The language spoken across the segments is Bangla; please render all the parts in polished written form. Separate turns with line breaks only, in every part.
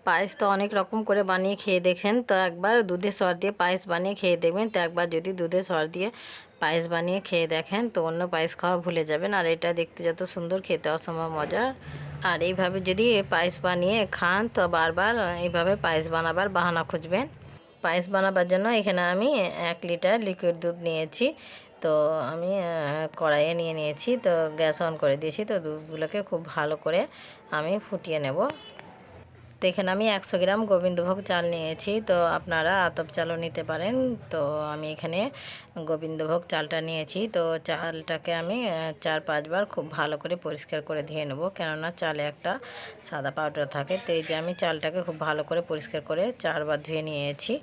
পায়েস তো অনেক রকম করে বানিয়ে খেয়ে দেখছেন, তো একবার দুধের সর দিয়ে পায়েস বানিয়ে খেয়ে দেখবেন। তো একবার যদি দুধের সর দিয়ে পায়েস বানিয়ে খেয়ে দেখেন তো অন্য পায়েস খাওয়া ভুলে যাবেন। আর এটা দেখতে যত সুন্দর, খেতে অসম্ভব মজা। আর এইভাবে যদি পায়েস বানিয়ে খান তো বারবার এইভাবে পায়েস বানাবার বাহানা খুঁজবেন। পায়েস বানাবার জন্য এখানে আমি 1 লিটার লিকুইড দুধ নিয়েছি। তো আমি কড়াইয়ে নিয়ে নিয়েছি, তো গ্যাস অন করে দিয়েছি। তো দুধগুলোকে খুব ভালো করে আমি ফুটিয়ে নেব। তো এখানে আমি 100 গ্রাম গোবিন্দভোগ চাল নিয়েছি, তো আপনারা আতপ চালও নিতে পারেন। তো আমি এখানে গোবিন্দভোগ চালটা নিয়েছি। তো চালটাকে আমি 4-5 বার খুব ভালো করে পরিষ্কার করে ধুয়ে নেব, কেননা চালে একটা সাদা পাউডার থাকে। তো এই যে আমি চালটাকে খুব ভালো করে পরিষ্কার করে 4 বার ধুয়ে নিয়েছি।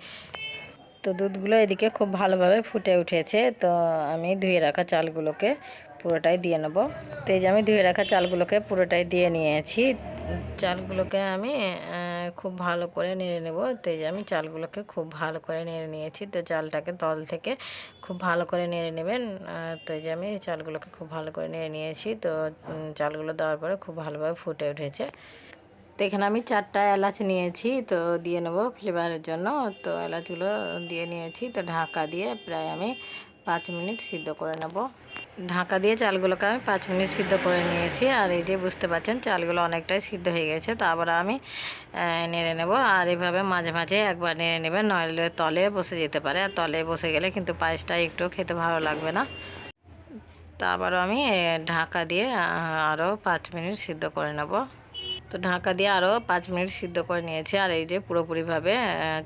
তো দুধগুলো এদিকে খুব ভালোভাবে ফুটে উঠেছে। তো আমি ধুয়ে রাখা চালগুলোকে পুরোটাই দিয়ে নেব। তো এই যে আমি ধুয়ে রাখা চালগুলোকে পুরোটাই দিয়ে নিয়েছি। চালগুলোকে আমি খুব ভালো করে নেড়ে নেব। তো এই যে আমি চালগুলোকে খুব ভালো করে নেড়ে নিয়েছি। তো চালটাকে তল থেকে খুব ভালো করে নেড়ে নেবেন। তো এই যে আমি চালগুলোকে খুব ভালো করে নেড়ে নিয়েছি। তো চালগুলো দেওয়ার পরে খুব ভালোভাবে ফুটে উঠেছে। তো এখানে আমি 4টা এলাচ নিয়েছি, তো দিয়ে নেব ফ্লেভারের জন্য। তো এলাচগুলো দিয়ে নিয়েছি। তো ঢাকা দিয়ে প্রায় আমি 5 মিনিট সিদ্ধ করে নেব। ঢাকা দিয়ে চালগুলোকে আমি 5 মিনিট সিদ্ধ করে নিয়েছি। আর এই যে বুঝতে পারছেন চালগুলো অনেকটাই সিদ্ধ হয়ে গেছে। তো আবার আমি নেড়ে নেব। আর এভাবে মাঝে মাঝে একবার নেড়ে নেবেন, নইলে তলে বসে যেতে পারে। আর তলে বসে গেলে কিন্তু পায়েসটা একটু খেতে ভালো লাগবে না। তো আবারও আমি ঢাকা দিয়ে আরও 5 মিনিট সিদ্ধ করে নেব। তো ঢাকা দিয়ে আরও 5 মিনিট সিদ্ধ করে নিয়েছি। আর এই যে পুরোপুরিভাবে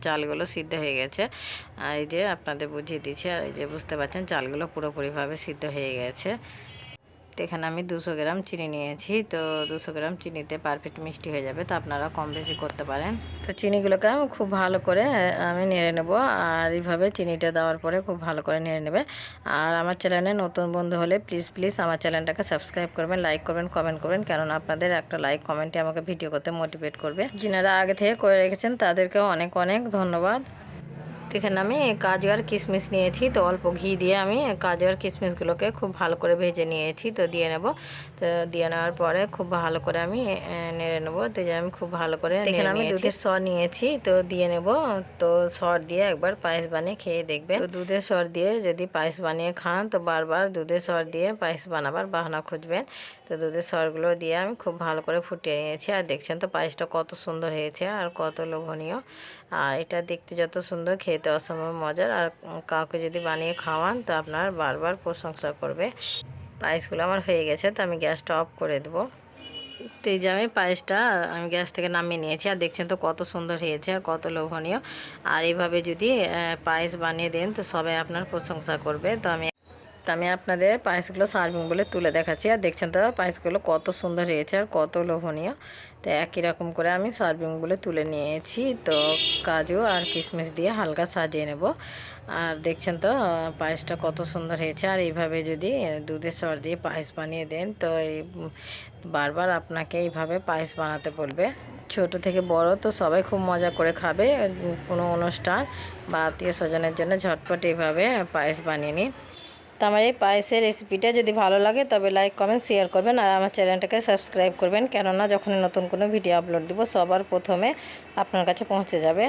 চালগুলো সিদ্ধ হয়ে গেছে। আর এই যে আপনাদের বুঝিয়ে দিচ্ছি। আর এই যে বুঝতে পারছেন চালগুলো পুরোপুরিভাবে সিদ্ধ হয়ে গেছে। তো এখানে আমি 200 গ্রাম চিনি নিয়েছি। তো 200 গ্রাম চিনিতে পারফেক্ট মিষ্টি হয়ে যাবে। তো আপনারা কম বেশি করতে পারেন। তো চিনিগুলোকে আমি খুব ভালো করে আমি নেড়ে নেব। আর এইভাবে চিনিটা দেওয়ার পরে খুব ভালো করে নেড়ে নেবে। আর আমার চ্যানেলে নতুন বন্ধু হলে প্লিজ আমার চ্যানেলটাকে সাবস্ক্রাইব করবেন, লাইক করবেন, কমেন্ট করবেন, কারণ আপনাদের একটা লাইক কমেন্টে আমাকে ভিডিও করতে মোটিভেট করবে। যিনারা আগে থেকে করে রেখেছেন তাদেরকেও অনেক অনেক ধন্যবাদ। তো এখানে আমি কাজু আর কিশমিশ নিয়েছি। তো অল্প ঘি দিয়ে আমি কাজু আর কিশমিশগুলোকে খুব ভালো করে ভেজে নিয়েছি। তো দিয়ে নেব। তো দিয়ে নেওয়ার পরে খুব ভালো করে আমি নেড়ে নেব। তো যে আমি খুব ভালো করে এখানে আমি দুধের সর নিয়েছি, তো দিয়ে নেব। তো সর দিয়ে একবার পায়েস বানিয়ে খেয়ে দেখবেন। তো দুধের সর দিয়ে যদি পায়েস বানিয়ে খান তো বারবার দুধের সর দিয়ে পায়েস বানাবার বাহানা খুঁজবেন। তো দুধের সরগুলো দিয়ে আমি খুব ভালো করে ফুটিয়ে নিয়েছি। আর দেখছেন তো পায়েসটা কত সুন্দর হয়েছে আর কত লোভনীয়। আর এটা দেখতে যত সুন্দর, খেতে অসম্ভব মজার। আর কাউকে যদি বানিয়ে খাওয়ান তো আপনার বারবার প্রশংসা করবে। পায়েসগুলো আমার হয়ে গেছে, তো আমি গ্যাসটা অফ করে দেবো। তো এই যে আমি পায়েসটা আমি গ্যাস থেকে নামিয়ে নিয়েছি। আর দেখছেন তো কত সুন্দর হয়েছে আর কত লোভনীয়। আর এইভাবে যদি পায়েস বানিয়ে দেন তো সবাই আপনার প্রশংসা করবে। তো আমি আপনাদের পায়েসগুলো সার্ভিং বলে তুলে দেখাচ্ছি। আর দেখছেন তো পায়েসগুলো কত সুন্দর হয়েছে আর কত লোভনীয়। তো একই রকম করে আমি সার্ভিং বলে তুলে নিয়েছি। তো কাজু আর কিশমিশ দিয়ে হালকা সাজিয়ে নেব। আর দেখছেন তো পায়েসটা কত সুন্দর হয়েছে। আর এইভাবে যদি দুধের সর দিয়ে পায়েস বানিয়ে দেন তো বারবার আপনাকে এইভাবে পায়েস বানাতে বলবে। ছোট থেকে বড় তো সবাই খুব মজা করে খাবে। কোনো অনুষ্ঠান বা আত্মীয় স্বজনের জন্য ঝটপট এইভাবে পায়েস বানিয়ে নিন। তো আমার এই পায়েসের রেসিপিটা যদি ভালো লাগে তবে লাইক কমেন্ট শেয়ার করবেন। আর আমার চ্যানেলটাকে সাবস্ক্রাইব করবেন, কেননা যখন নতুন কোনো ভিডিও আপলোড দিব সবার প্রথমে আপনার কাছে পৌঁছে যাবে।